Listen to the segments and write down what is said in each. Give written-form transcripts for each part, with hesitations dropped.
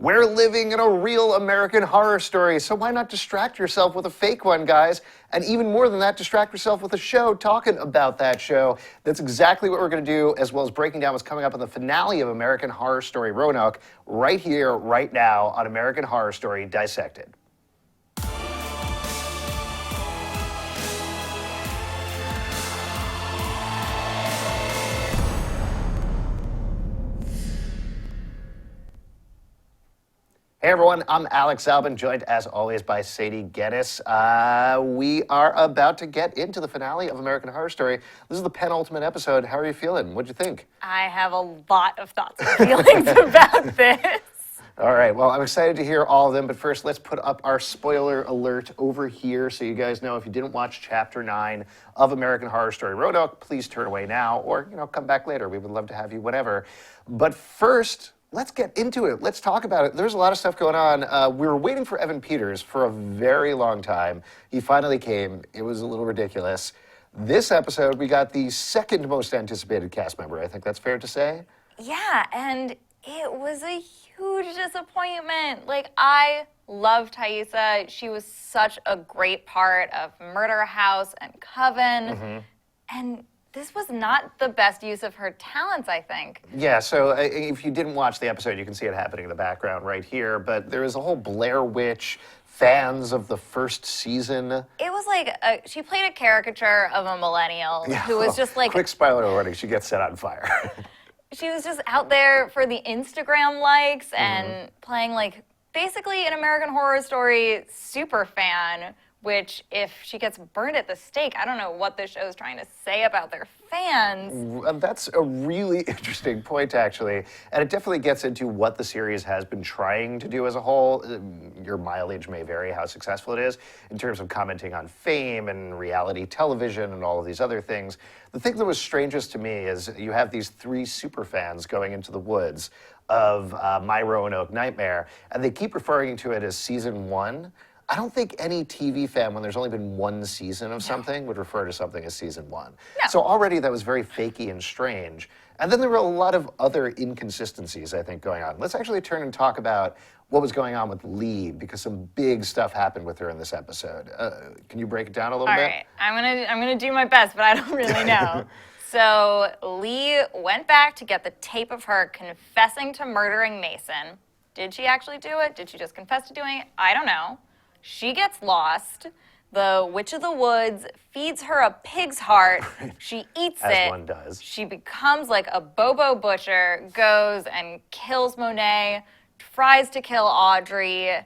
We're living in a real American Horror Story, so why not distract yourself with a fake one, guys? And even more than that, distract yourself with a show talking about that show. That's exactly what we're going to do, as well as breaking down what's coming up in the finale of American Horror Story Roanoke, right here, right now, on American Horror Story Dissected. Hey everyone, I'm Alex Albin, joined as always by Sadie Geddes. We are about to get into the finale of American Horror Story. This is the penultimate episode. How are you feeling? What'd you think? I have a lot of thoughts and feelings about this. All right, well, I'm excited to hear all of them, but first let's put up our spoiler alert over here so you guys know if you didn't watch Chapter 9 of American Horror Story Roanoke, please turn away now or, come back later. We would love to have you whenever. But first, let's get into it. Let's talk about it. There's a lot of stuff going on. We were waiting for Evan Peters for a very long time. He finally came. It was a little ridiculous. This episode, we got the second most anticipated cast member. I think that's fair to say. Yeah, and it was a huge disappointment. Like, I love Thaisa. She was such a great part of Murder House and Coven. And this was not the best use of her talents, I think. Yeah, so if you didn't watch the episode, you can see it happening in the background right here. But there is a whole Blair Witch fans of the first season. It was like, she played a caricature of a millennial who was just like... Quick spoiler warning, she gets set on fire. She was just out there for the Instagram likes and playing like basically an American Horror Story super fan, which if she gets burned at the stake, I don't know what this show is trying to say about their fans. That's a really interesting point, actually. And it definitely gets into what the series has been trying to do as a whole. Your mileage may vary how successful it is in terms of commenting on fame and reality television and all of these other things. The thing that was strangest to me is you have these three super fans going into the woods of My Roanoke Nightmare, and they keep referring to it as season 1. I don't think any TV fan, when there's only been one season of something, would refer to something as season 1. No. So already that was very fakey and strange. And then there were a lot of other inconsistencies, I think, going on. Let's actually turn and talk about what was going on with Lee, because some big stuff happened with her in this episode. Can you break it down a little bit? All right, I'm gonna do my best, but I don't really know. So Lee went back to get the tape of her confessing to murdering Mason. Did she actually do it? Did she just confess to doing it? I don't know. She gets lost. The Witch of the Woods feeds her a pig's heart. She eats it. As one does. She becomes like a Bobo butcher, goes and kills Monet, tries to kill Audrey.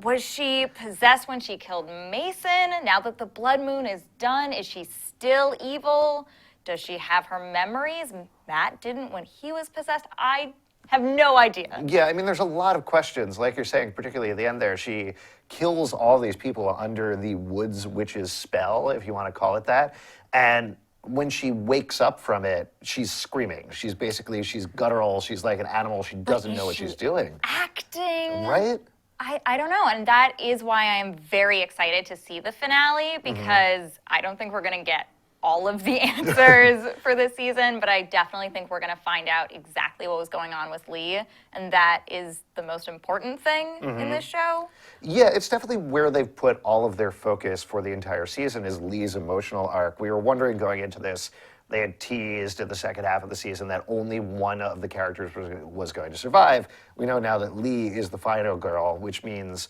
Was she possessed when she killed Mason? Now that the blood moon is done, is she still evil? Does she have her memories? Matt didn't when he was possessed. I have no idea. Yeah, I mean, there's a lot of questions. Like you're saying, particularly at the end there, she kills all these people under the Woods Witch's spell, if you want to call it that. And when she wakes up from it, she's screaming. She's guttural. She's like an animal. She doesn't know what she's doing. Acting. Right? I don't know. And that is why I'm very excited to see the finale, because I don't think we're going to get all of the answers for this season, but I definitely think we're going to find out exactly what was going on with Lee, and that is the most important thing in this show. Yeah, it's definitely where they've put all of their focus for the entire season is Lee's emotional arc. We were wondering going into this, they had teased in the second half of the season that only one of the characters was going to survive. We know now that Lee is the final girl, which means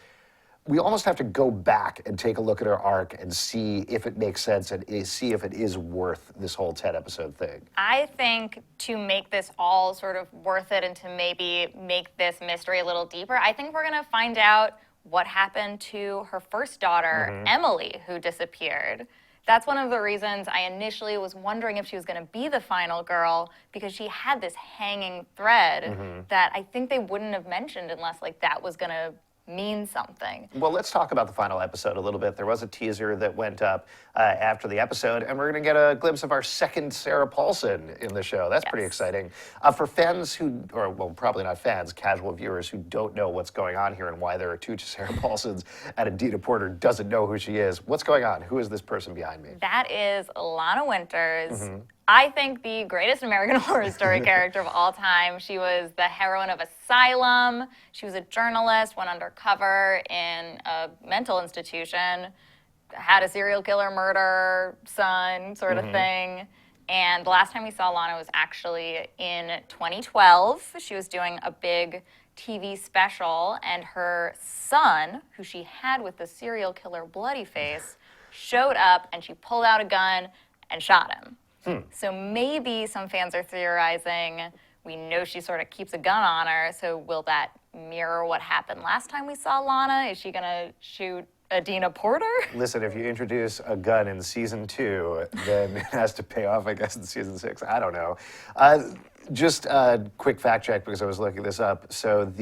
we almost have to go back and take a look at her arc and see if it makes sense and see if it is worth this whole 10-episode thing. I think to make this all sort of worth it and to maybe make this mystery a little deeper, I think we're going to find out what happened to her first daughter, Emily, who disappeared. That's one of the reasons I initially was wondering if she was going to be the final girl, because she had this hanging thread that I think they wouldn't have mentioned unless like that was going to mean something. Well, let's talk about the final episode a little bit. There was a teaser that went up after the episode, and we're going to get a glimpse of our second Sarah Paulson in the show. That's pretty exciting. For fans who, or well, probably not fans, casual viewers who don't know what's going on here and why there are two Sarah Paulsons and Adina Porter doesn't know who she is, what's going on? Who is this person behind me? That is Lana Winters. I think the greatest American Horror Story character of all time. She was the heroine of Asylum. She was a journalist, went undercover in a mental institution, had a serial killer murder son sort of thing. And the last time we saw Lana was actually in 2012. She was doing a big TV special, and her son, who she had with the serial killer bloody face, showed up and she pulled out a gun and shot him. So maybe some fans are theorizing, we know she sort of keeps a gun on her, so will that mirror what happened last time we saw Lana? Is she gonna shoot Adina Porter? Listen, if you introduce a gun in season 2, then it has to pay off, I guess, in season 6. I don't know. Just a quick fact check because I was looking this up. So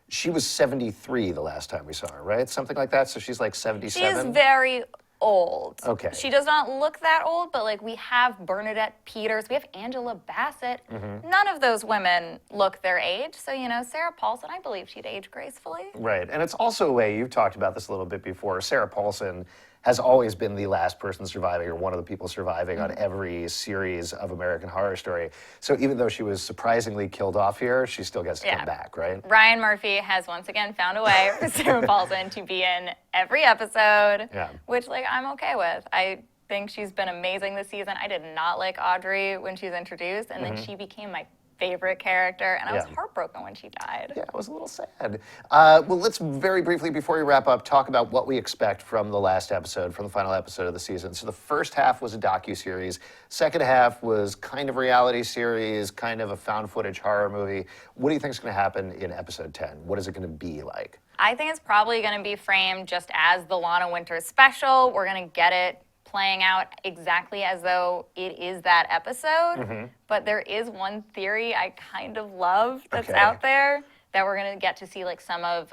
she was 73 the last time we saw her, right? Something like that. So she's like 77. She's very old. Okay. She does not look that old, but like we have Bernadette Peters, we have Angela Bassett. None of those women look their age. So, Sarah Paulson, I believe she'd age gracefully. Right. And it's also a way, you've talked about this a little bit before, Sarah Paulson has always been the last person surviving or one of the people surviving on every series of American Horror Story. So even though she was surprisingly killed off here, she still gets to come back, right? Ryan Murphy has once again found a way for Sarah Paulson to be in every episode, which I'm okay with. I think she's been amazing this season. I did not like Audrey when she was introduced, and then she became my favorite character, and I was heartbroken when she died. Yeah, it was a little sad. Well, let's very briefly, before we wrap up, talk about what we expect from the last episode, from the final episode of the season. So the first half was a docuseries. Second half was kind of a reality series, kind of a found footage horror movie. What do you think is going to happen in episode 10? What is it going to be like? I think it's probably going to be framed just as the Lana Winters special. We're going to get it playing out exactly as though it is that episode. But there is one theory I kind of love that's out there, that we're going to get to see some of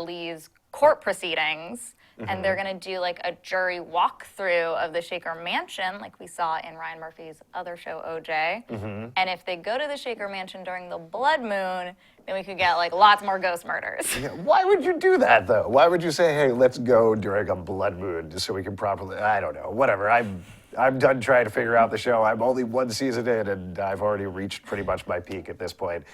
Lee's court proceedings, and they're going to do a jury walkthrough of the Shaker Mansion like we saw in Ryan Murphy's other show, OJ. And if they go to the Shaker Mansion during the blood moon, then we could get lots more ghost murders. Yeah, why would you do that though? Why would you say, hey, let's go during a blood moon just so we can properly, I don't know, whatever. I'm done trying to figure out the show. I'm only one season in and I've already reached pretty much my peak at this point.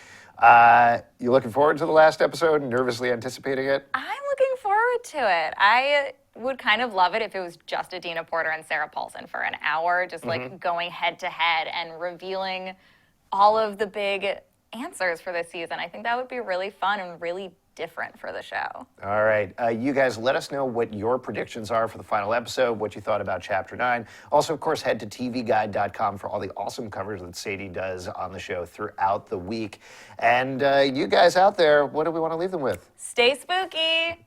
You looking forward to the last episode, nervously anticipating it? I'm looking forward to it. I would kind of love it if it was just Adina Porter and Sarah Paulson for an hour, just going head to head and revealing all of the big answers for this season. I think that would be really fun and really different for the show. All right. You guys, let us know what your predictions are for the final episode, what you thought about Chapter 9. Also, of course, head to tvguide.com for all the awesome covers that Sadie does on the show throughout the week. And you guys out there, what do we want to leave them with? Stay spooky.